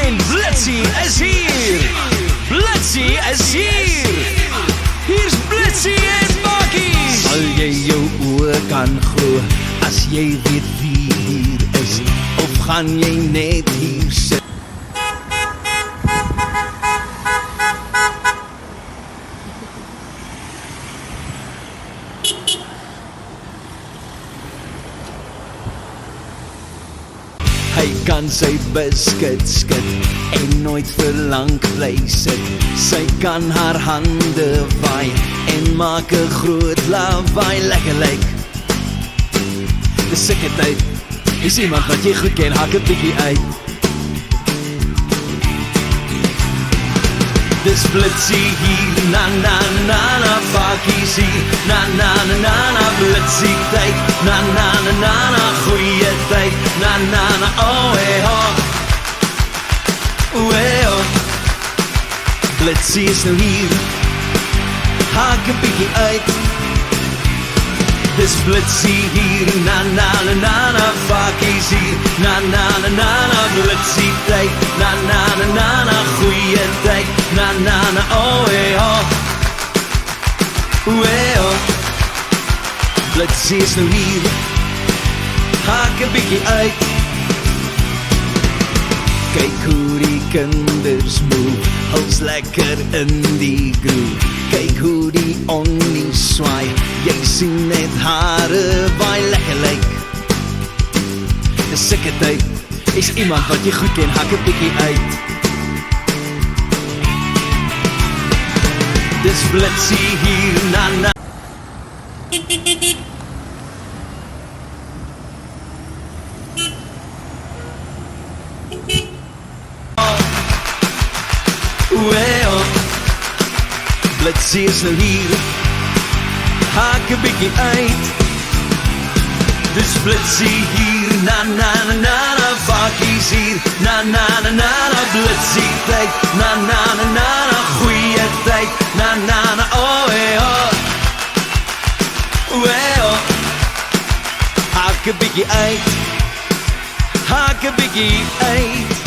en Blitzy is hier. Blitzy is hier. Hier's Blitzy en Bakkies. Sal jy jou oë kan glo as jy weet wie hier is, of gaan jy net hier sit? Hy kan sy biscuit skit en nooit vir lank bly sit. Sy kan haar hande waai en maak 'n groot lawaai. Lekker lyk. Dis seker tyd. Is iemand wat jy goed ken, hak 'n bietjie uit. Dis Blitzy hier, na na na na, Bakkies hier, na na na na na, Blitzy tyd, na na na na na, goeie tyd, na na na, oh hey oh, oh hey oh. Blitzy is nou hier, haak 'n bietjie uit. Dis Blitzy hier, na na na na na, Bakkies hier, na na na na na, Blitzy tyd, na na na na na, goeie tyd, na na na, oh hey oh, oh hey oh. Blitzy is nou hier, haak 'n bietjie uit. Kyk hoe die kinders move, huls lekker in die groove. Kyk hoe die onnie swaai, jy sien net hare waai. Lekker lyk. Dis seker tyd. Is iemand wat jy goed ken, hak 'n bietjie uit. Dis Blitzy hier, na na. Well, Blitzy is nou hier, haak 'n bietjie uit. Dis Blitzy hier, na na na na na, Bakkies hier, na na na na na, Blitzy tyd, na na na na na, goeie tyd, na na na, oh hey oh, oh hey oh. Haak 'n bietjie uit, haak 'n bietjie uit.